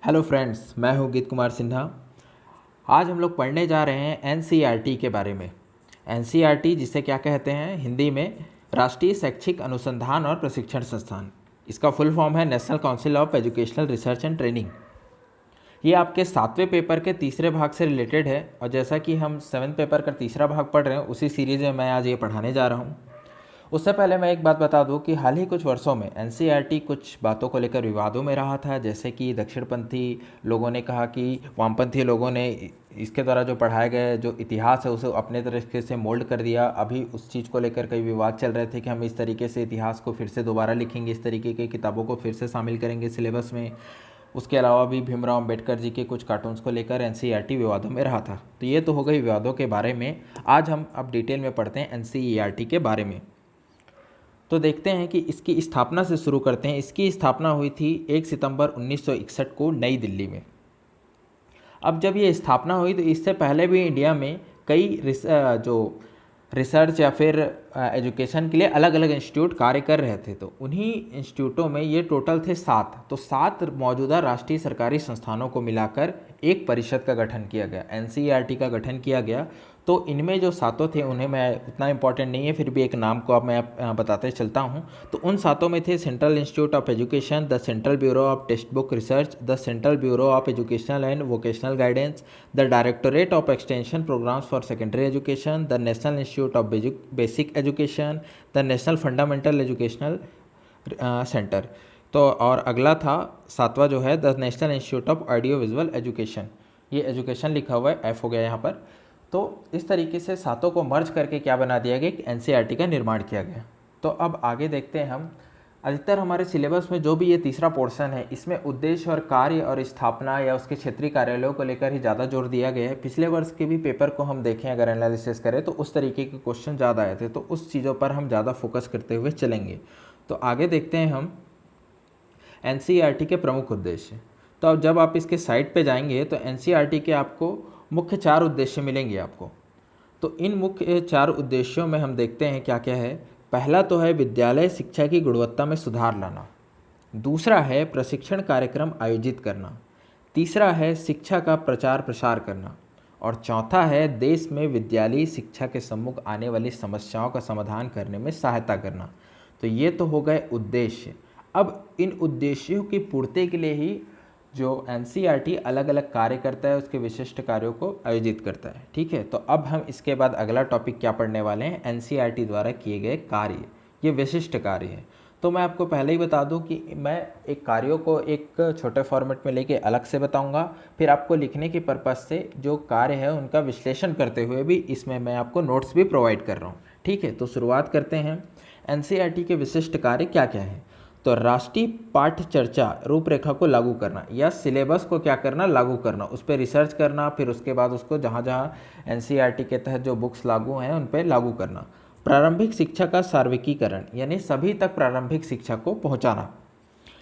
Hello friends, मैं हूं गीत कुमार सिन्हा। आज हम लोग पढ़ने जा रहे हैं एनसीईआरटी के बारे में। एनसीईआरटी जिसे क्या कहते हैं हिंदी में, राष्ट्रीय शैक्षिक अनुसंधान और प्रशिक्षण संस्थान। इसका फुल फॉर्म है national council of educational research and training. ये आपके 7वें पेपर के तीसरे भाग से रिलेटेड है, और जैसा कि हम 7th पेपर का तीसरा भाग पढ़ रहे हैं, उसी सीरीज़ में मैं आज ये पढ़ाने जा रहा हूँ। उससे पहले मैं एक बात बता दूं कि हाल ही कुछ वर्षों में एनसीईआरटी कुछ बातों को लेकर विवादों में रहा था। जैसे कि दक्षिणपंथी लोगों ने कहा कि वामपंथी लोगों ने इसके द्वारा जो पढ़ाए गए जो इतिहास है उसे अपने तरीके से मोल्ड कर दिया। अभी उस चीज़ को लेकर कई विवाद चल रहे थे कि हम इस तरीके से इतिहास को फिर से दोबारा लिखेंगे, इस तरीके की किताबों को फिर से शामिल करेंगे सिलेबस में। उसके अलावा भी भीमराव अम्बेडकर जी के कुछ कार्टून्स को लेकर एनसीईआरटी विवादों में रहा था। तो ये तो हो गई विवादों के बारे में। आज हम अब डिटेल में पढ़ते हैं एनसीईआरटी के बारे में। तो देखते हैं कि इसकी स्थापना से शुरू करते हैं। इसकी स्थापना हुई थी 1 सितंबर 1961 को नई दिल्ली में। अब जब ये स्थापना हुई तो इससे पहले भी इंडिया में कई जो रिसर्च या फिर एजुकेशन के लिए अलग अलग इंस्टीट्यूट कार्य कर रहे थे। तो उन्हीं इंस्टीट्यूटों में ये टोटल थे 7। तो 7 मौजूदा राष्ट्रीय सरकारी संस्थानों को मिलाकर एक परिषद का गठन किया गया, एनसीईआरटी का गठन किया गया। तो इनमें जो 7 थे उन्हें मैं उतना इंपॉर्टेंट नहीं है, फिर भी एक नाम को अब मैं बताते चलता हूँ। तो उन 7 में थे central institute of education, the central bureau of text book research, the central bureau of educational and vocational guidance, the directorate of extension programmes for secondary education, the national institute of basic education, the national fundamental educational centre. तो और अगला था 7वां जो है the national institute of audio visual education. ये education लिखा हुआ है, एफ हो गया यहाँ पर। तो इस तरीके से 7 को मर्ज करके क्या बना दिया गया कि एनसीईआरटी का निर्माण किया गया। तो अब आगे देखते हैं हम। अधिकतर हमारे सिलेबस में जो भी ये तीसरा पोर्शन है, इसमें उद्देश्य और कार्य और स्थापना या उसके क्षेत्रीय कार्यालयों को लेकर ही ज़्यादा जोर दिया गया है। पिछले वर्ष के भी पेपर को हम देखें, अगर एनालिसिस करें तो उस तरीके के क्वेश्चन ज़्यादा आए थे। तो उस चीज़ों पर हम ज़्यादा फोकस करते हुए चलेंगे। तो आगे देखते हैं हम एनसीईआरटी के प्रमुख उद्देश्य। तो अब जब आप इसके साइट पे जाएंगे तो एनसीईआरटी के आपको मुख्य 4 उद्देश्य मिलेंगे आपको। तो इन मुख्य 4 उद्देश्यों में हम देखते हैं क्या क्या है। पहला तो है विद्यालय शिक्षा की गुणवत्ता में सुधार लाना। दूसरा है प्रशिक्षण कार्यक्रम आयोजित करना। तीसरा है शिक्षा का प्रचार प्रसार करना। और चौथा है देश में विद्यालयी शिक्षा के सम्मुख आने वाली समस्याओं का समाधान करने में सहायता करना। तो ये तो हो गए उद्देश्य। अब इन उद्देश्यों की पूर्ति के लिए ही जो एनसीईआरटी अलग अलग कार्य करता है, उसके विशिष्ट कार्यों को आयोजित करता है। ठीक है, तो अब हम इसके बाद अगला टॉपिक क्या पढ़ने वाले हैं, एनसीईआरटी द्वारा किए गए कार्य। ये विशिष्ट कार्य है। तो मैं आपको पहले ही बता दूं कि मैं एक कार्यों को एक छोटे फॉर्मेट में लेके अलग से बताऊंगा, फिर आपको लिखने के पर्पज़ से जो कार्य है उनका विश्लेषण करते हुए भी इसमें मैं आपको नोट्स भी प्रोवाइड कर रहा हूँ। ठीक है, तो शुरुआत करते हैं। एनसीईआरटी के विशिष्ट कार्य क्या क्या है। तो राष्ट्रीय पाठ्य चर्चा रूपरेखा को लागू करना या सिलेबस को क्या करना, लागू करना, उस पर रिसर्च करना, फिर उसके बाद उसको जहाँ जहाँ एनसीईआरटी के तहत जो बुक्स लागू हैं उन पर लागू करना। प्रारंभिक शिक्षा का सार्वत्रिकीकरण यानी सभी तक प्रारंभिक शिक्षा को पहुँचाना।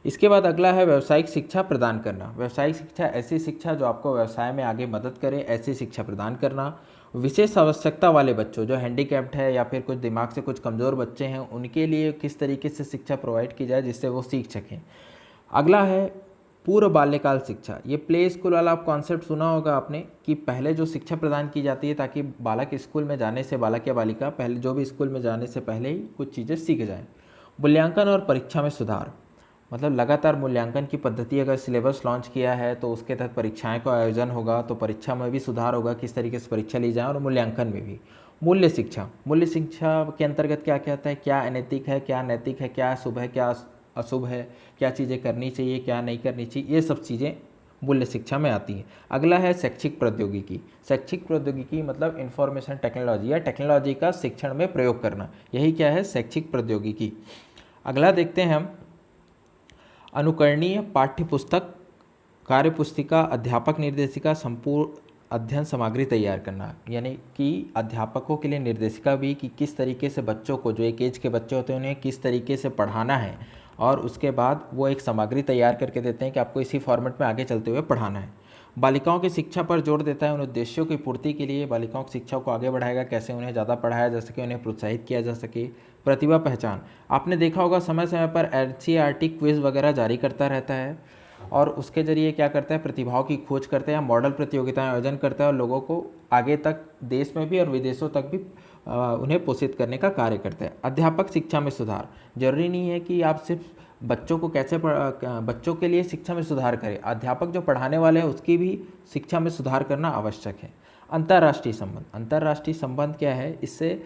इसके बाद अगला है व्यावसायिक शिक्षा प्रदान करना। व्यावसायिक शिक्षा ऐसी शिक्षा जो आपको व्यवसाय में आगे मदद करे, ऐसी शिक्षा प्रदान करना। विशेष आवश्यकता वाले बच्चों जो हैंडीकैप्ड है या फिर कुछ दिमाग से कुछ कमज़ोर बच्चे हैं, उनके लिए किस तरीके से शिक्षा प्रोवाइड की जाए जिससे वो सीख सकें। अगला है पूर्व बाल्यकाल शिक्षा। ये प्ले स्कूल वाला आप कॉन्सेप्ट सुना होगा आपने कि पहले जो शिक्षा प्रदान की जाती है ताकि बालक स्कूल में जाने से, बालक या बालिका पहले जो भी स्कूल में जाने से पहले ही कुछ चीज़ें सीख जाएँ। मूल्यांकन और परीक्षा में सुधार, मतलब लगातार मूल्यांकन की पद्धति, अगर सिलेबस लॉन्च किया है तो उसके तहत परीक्षाएं का आयोजन होगा, तो परीक्षा में भी सुधार होगा, किस तरीके से परीक्षा ली जाए, और मूल्यांकन में भी। मूल्य शिक्षा, मूल्य शिक्षा के अंतर्गत क्या क्या आता है, क्या अनैतिक है, क्या नैतिक है, क्या शुभ है, क्या अशुभ है, क्या चीज़ें करनी चाहिए, क्या नहीं करनी चाहिए, ये सब चीज़ें मूल्य शिक्षा में आती हैं। अगला है शैक्षिक प्रौद्योगिकी। शैक्षिक प्रौद्योगिकी मतलब इंफॉर्मेशन टेक्नोलॉजी या टेक्नोलॉजी का शिक्षण में प्रयोग करना, यही क्या है, शैक्षिक प्रौद्योगिकी। अगला देखते हैं हम अनुकरणीय पाठ्यपुस्तक, कार्यपुस्तिका, अध्यापक निर्देशिका, संपूर्ण अध्ययन सामग्री तैयार करना, यानी कि अध्यापकों के लिए निर्देशिका भी कि किस तरीके से बच्चों को, जो एक एज के बच्चे होते हैं, उन्हें किस तरीके से पढ़ाना है, और उसके बाद वो एक सामग्री तैयार करके देते हैं कि आपको इसी फॉर्मेट में आगे चलते हुए पढ़ाना है। बालिकाओं की शिक्षा पर जोर देता है, उन उद्देश्यों की पूर्ति के लिए बालिकाओं की शिक्षा को आगे बढ़ाएगा, कैसे उन्हें ज़्यादा पढ़ाया जा सके, उन्हें प्रोत्साहित किया जा सके। प्रतिभा पहचान, आपने देखा होगा समय समय पर एनसीईआरटी क्विज़ वगैरह जारी करता रहता है, और उसके ज़रिए क्या करता है, प्रतिभाओं की खोज करता है या मॉडल प्रतियोगिताएं आयोजन करता है और लोगों को आगे तक देश में भी और विदेशों तक भी उन्हें पोषित करने का कार्य करता है। अध्यापक शिक्षा में सुधार, जरूरी नहीं है कि आप सिर्फ बच्चों को बच्चों के लिए शिक्षा में सुधार करें, अध्यापक जो पढ़ाने वाले हैं उसकी भी शिक्षा में सुधार करना आवश्यक है। अंतर्राष्ट्रीय संबंध, अंतर्राष्ट्रीय संबंध क्या है, इससे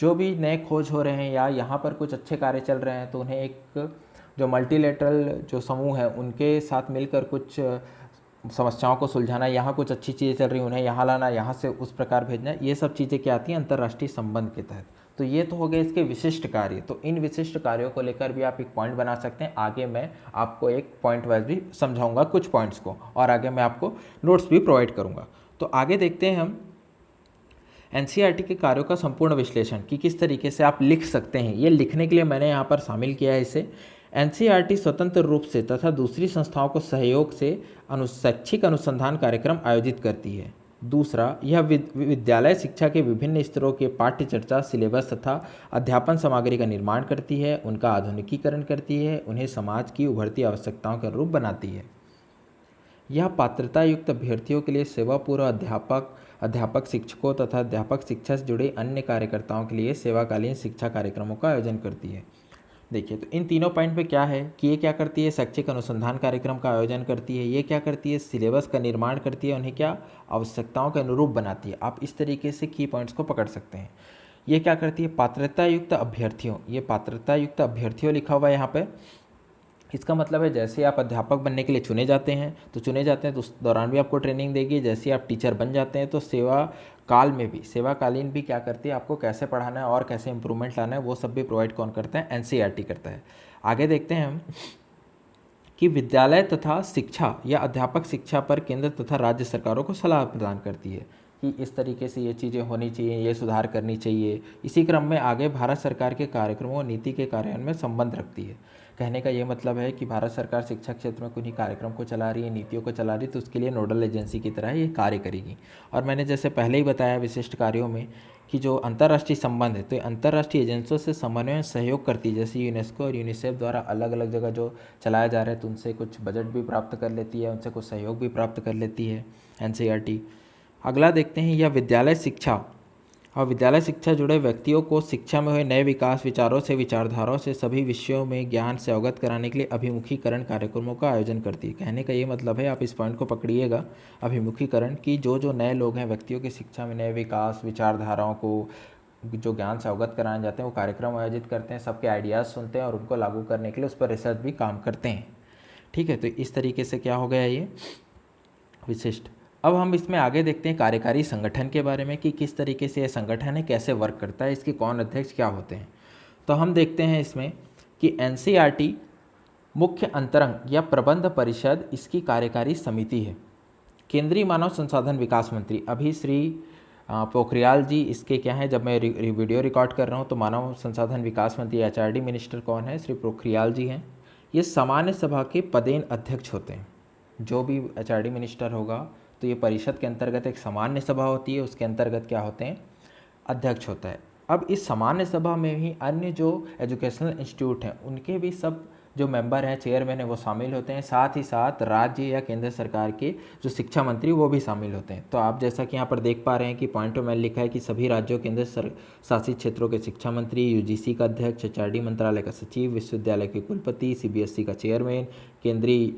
जो भी नए खोज हो रहे हैं या यहाँ पर कुछ अच्छे कार्य चल रहे हैं तो उन्हें एक जो मल्टीलेटरल जो समूह है उनके साथ मिलकर कुछ समस्याओं को सुलझाना, यहाँ कुछ अच्छी चीज़ें चल रही हैं उन्हें यहाँ लाना, यहाँ से उस प्रकार भेजना, ये सब चीज़ें क्या आती हैं अंतर्राष्ट्रीय संबंध के तहत। तो ये तो हो गए इसके विशिष्ट कार्य। तो इन विशिष्ट कार्यों को लेकर भी आप एक पॉइंट बना सकते हैं। आगे मैं आपको एक पॉइंट वाइज भी समझाऊंगा कुछ पॉइंट्स को, और आगे मैं आपको नोट्स भी प्रोवाइड करूंगा। तो आगे देखते हैं हम एनसीईआरटी के कार्यों का संपूर्ण विश्लेषण कि किस तरीके से आप लिख सकते हैं। ये लिखने के लिए मैंने यहाँ पर शामिल किया है इसे। एनसीईआरटी स्वतंत्र रूप से तथा दूसरी संस्थाओं को सहयोग से शैक्षिक अनुसंधान कार्यक्रम आयोजित करती है। दूसरा, यह विद्यालय शिक्षा के विभिन्न स्तरों के पाठ्य चर्चा, सिलेबस तथा अध्यापन सामग्री का निर्माण करती है, उनका आधुनिकीकरण करती है, उन्हें समाज की उभरती आवश्यकताओं के अनुरूप बनाती है। यह पात्रता युक्त अभ्यर्थियों के लिए सेवापूर्व अध्यापक शिक्षकों तथा अध्यापक शिक्षा से जुड़े अन्य कार्यकर्ताओं के लिए सेवाकालीन शिक्षा कार्यक्रमों का आयोजन करती है। देखिए, तो इन तीनों पॉइंट पे क्या है कि ये क्या करती है, शैक्षिक अनुसंधान कार्यक्रम का आयोजन करती है, ये क्या करती है, सिलेबस का निर्माण करती है, उन्हें क्या आवश्यकताओं के अनुरूप बनाती है। आप इस तरीके से की पॉइंट्स को पकड़ सकते हैं। ये क्या करती है, पात्रता युक्त अभ्यर्थियों, ये पात्रता युक्त अभ्यर्थियों लिखा हुआ है यहाँ पे। इसका मतलब है जैसे आप अध्यापक बनने के लिए चुने जाते हैं तो उस दौरान भी आपको ट्रेनिंग देगी। जैसे आप टीचर बन जाते हैं तो सेवाकालीन भी क्या करती है, आपको कैसे पढ़ाना है और कैसे इंप्रूवमेंट लाना है वो सब भी प्रोवाइड कौन करता है, एनसीईआरटी करता है। आगे देखते हैं हम कि विद्यालय तथा शिक्षा या अध्यापक शिक्षा पर केंद्र तथा राज्य सरकारों को सलाह प्रदान करती है कि इस तरीके से ये चीज़ें होनी चाहिए, ये सुधार करनी चाहिए। इसी क्रम में आगे भारत सरकार के कार्यक्रमों और नीति के कार्यान्वयन में संबंध रखती है। कहने का ये मतलब है कि भारत सरकार शिक्षा क्षेत्र में कुछ कार्यक्रम को चला रही है, नीतियों को चला रही है, तो उसके लिए नोडल एजेंसी की तरह ये कार्य करेगी। और मैंने जैसे पहले ही बताया विशिष्ट कार्यों में कि जो अंतर्राष्ट्रीय संबंध है, तो अंतर्राष्ट्रीय एजेंसियों से समन्वय में सहयोग करती है। जैसे यूनेस्को और यूनिसेफ द्वारा अलग अलग जगह जो चलाया जा रहा है तो उनसे कुछ बजट भी प्राप्त कर लेती है, उनसे कुछ सहयोग भी प्राप्त कर लेती है एनसीईआरटी। अगला देखते हैं, यह विद्यालय शिक्षा और विद्यालय शिक्षा जुड़े व्यक्तियों को शिक्षा में हुए नए विकास, विचारों से, विचारधाराओं से, सभी विषयों में ज्ञान से अवगत कराने के लिए अभिमुखीकरण कार्यक्रमों का आयोजन करती है। कहने का ये मतलब है, आप इस पॉइंट को पकड़िएगा, अभिमुखीकरण की जो नए लोग हैं, व्यक्तियों की शिक्षा में नए विकास, विचारधाराओं को जो ज्ञान से अवगत कराने जाते हैं वो कार्यक्रम आयोजित करते हैं, सबके आइडियाज़ सुनते हैं और उनको लागू करने के लिए उस पर रिसर्च भी काम करते हैं। ठीक है, तो इस तरीके से क्या हो गया ये विशिष्ट। अब हम इसमें आगे देखते हैं कार्यकारी संगठन के बारे में कि किस तरीके से यह संगठन है, कैसे वर्क करता है, इसके कौन अध्यक्ष क्या होते हैं। तो हम देखते हैं इसमें कि एनसीईआरटी मुख्य अंतरंग या प्रबंध परिषद इसकी कार्यकारी समिति है। केंद्रीय मानव संसाधन विकास मंत्री, अभी श्री पोखरियाल जी इसके क्या हैं, जब मैं वीडियो रिकॉर्ड कर रहा हूँ तो मानव संसाधन विकास मंत्री एचआरडी मिनिस्टर कौन है, श्री पोखरियाल जी हैं। ये सामान्य सभा के पदेन अध्यक्ष होते हैं। जो भी एचआरडी मिनिस्टर होगा तो ये परिषद के अंतर्गत एक सामान्य सभा होती है, उसके अंतर्गत क्या होते हैं, अध्यक्ष होता है। अब इस सामान्य सभा में ही अन्य जो एजुकेशनल इंस्टीट्यूट हैं उनके भी सब जो मेंबर हैं, चेयरमैन हैं, वो शामिल होते हैं। साथ ही साथ राज्य या केंद्र सरकार के जो शिक्षा मंत्री वो भी शामिल होते हैं। तो आप जैसा कि यहाँ पर देख पा रहे हैं कि पॉइंट में लिखा है कि सभी राज्यों केंद्र शासित क्षेत्रों के शिक्षा मंत्री, यूजीसी का अध्यक्ष, एचआरडी मंत्रालय का सचिव, विश्वविद्यालय के कुलपति, सीबीएसई का चेयरमैन, केंद्रीय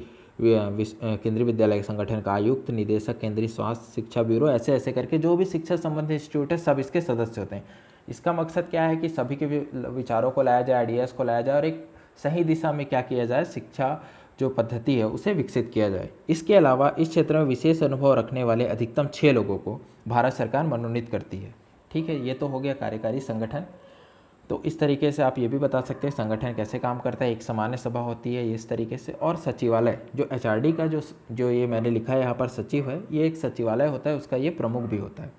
विद्यालय संगठन का आयुक्त, निदेशक, केंद्रीय स्वास्थ्य शिक्षा ब्यूरो, ऐसे ऐसे करके जो भी शिक्षा संबंधी इंस्टीट्यूट है सब इसके सदस्य होते हैं। इसका मकसद क्या है कि सभी के विचारों को लाया जाए, आइडियाज़ को लाया जाए और एक सही दिशा में क्या किया जाए, शिक्षा जो पद्धति है उसे विकसित किया जाए। इसके अलावा इस क्षेत्र में विशेष अनुभव रखने वाले अधिकतम 6 लोगों को भारत सरकार मनोनीत करती है। ठीक है, ये तो हो गया कार्यकारी संगठन। तो इस तरीके से आप ये भी बता सकते हैं संगठन कैसे काम करता है। एक सामान्य सभा होती है इस तरीके से, और सचिवालय जो एचआरडी का जो ये मैंने लिखा है यहाँ पर सचिव है, ये एक सचिवालय होता है, उसका ये प्रमुख भी होता है।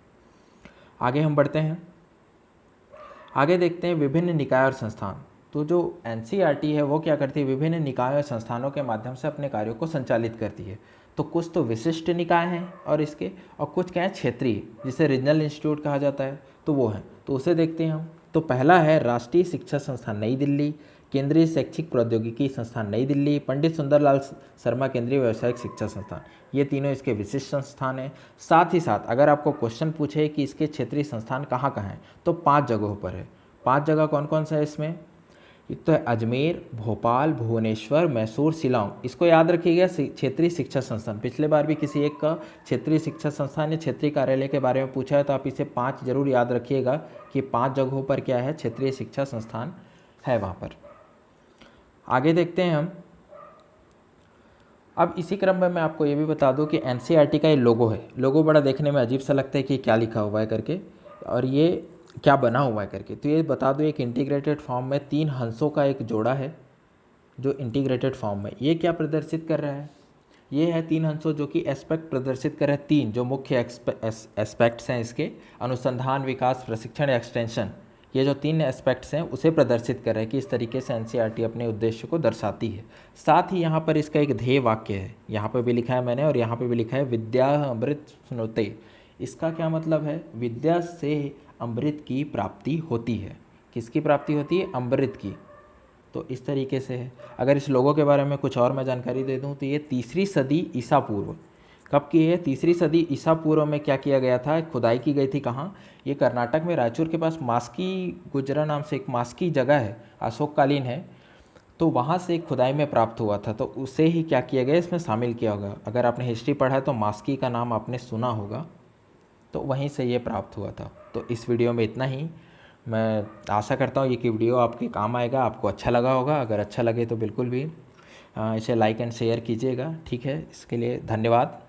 आगे हम बढ़ते हैं, आगे देखते हैं विभिन्न निकाय और संस्थान। तो जो एनसीईआरटी है वो क्या करती है, विभिन्न निकायों और संस्थानों के माध्यम से अपने कार्यों को संचालित करती है। तो कुछ तो विशिष्ट निकाय हैं और कुछ क्या है, क्षेत्रीय, जिसे रीजनल इंस्टीट्यूट कहा जाता है, तो वो है। तो उसे देखते हैं हम। तो पहला है राष्ट्रीय शिक्षा संस्थान नई दिल्ली, केंद्रीय शैक्षिक प्रौद्योगिकी संस्थान नई दिल्ली, पंडित सुंदरलाल शर्मा केंद्रीय व्यावसायिक शिक्षा संस्थान, ये तीनों इसके विशिष्ट संस्थान हैं। साथ ही साथ अगर आपको क्वेश्चन पूछे कि इसके क्षेत्रीय संस्थान कहाँ कहाँ हैं, तो 5 जगहों पर है। 5 जगह कौन कौन सा है इसमें? एक तो है अजमेर, भोपाल, भुवनेश्वर, मैसूर, शिलांग। इसको याद रखिएगा, क्षेत्रीय शिक्षा संस्थान। पिछले बार भी किसी एक का क्षेत्रीय शिक्षा संस्थान या क्षेत्रीय कार्यालय के बारे में पूछा है, तो आप इसे 5 जरूर याद रखिएगा कि 5 जगहों पर क्या है, क्षेत्रीय शिक्षा संस्थान है वहाँ पर। आगे देखते हैं हम। अब इसी क्रम में मैं आपको ये भी बता दूं कि एनसीईआरटी का ये लोगो है। लोगो बड़ा देखने में अजीब सा लगता है कि क्या लिखा हुआ है करके, और ये क्या बना हुआ है करके। तो ये बता दो, एक इंटीग्रेटेड फॉर्म में 3 हंसों का एक जोड़ा है जो इंटीग्रेटेड फॉर्म में। ये क्या प्रदर्शित कर रहा है? ये है 3 हंसों जो कि एस्पेक्ट प्रदर्शित कर रहे हैं। 3 जो मुख्य एस्पेक्ट्स हैं इसके, अनुसंधान, विकास, प्रशिक्षण, एक्सटेंशन, ये जो 3 एस्पेक्ट्स हैं उसे प्रदर्शित कर रहे हैं कि इस तरीके से एनसीईआरटी अपने उद्देश्य को दर्शाती है। साथ ही यहाँ पर इसका एक ध्येय वाक्य है, यहाँ पर भी लिखा है मैंने और यहाँ पर भी लिखा है, विद्या अमृत स्नुते। इसका क्या मतलब है? विद्या से अमृत की प्राप्ति होती है। किसकी प्राप्ति होती है? अमृत की। तो इस तरीके से है। अगर इस लोगों के बारे में कुछ और मैं जानकारी दे दूं तो ये 3री सदी ईसा पूर्व, कब की है? 3री सदी ईसा पूर्व में क्या किया गया था? खुदाई की गई थी। कहाँ? ये कर्नाटक में रायचूर के पास मास्की गुजरा नाम से एक मास्की जगह है, अशोककालीन है, तो वहाँ से एक खुदाई में प्राप्त हुआ था। तो उसे ही क्या किया गया, इसमें शामिल किया होगा। अगर आपने हिस्ट्री पढ़ा है तो मास्की का नाम आपने सुना होगा, तो वहीं से ये प्राप्त हुआ था। तो इस वीडियो में इतना ही। मैं आशा करता हूँ ये कि वीडियो आपके काम आएगा, आपको अच्छा लगा होगा। अगर अच्छा लगे तो बिल्कुल भी इसे लाइक एंड शेयर कीजिएगा। ठीक है, इसके लिए धन्यवाद।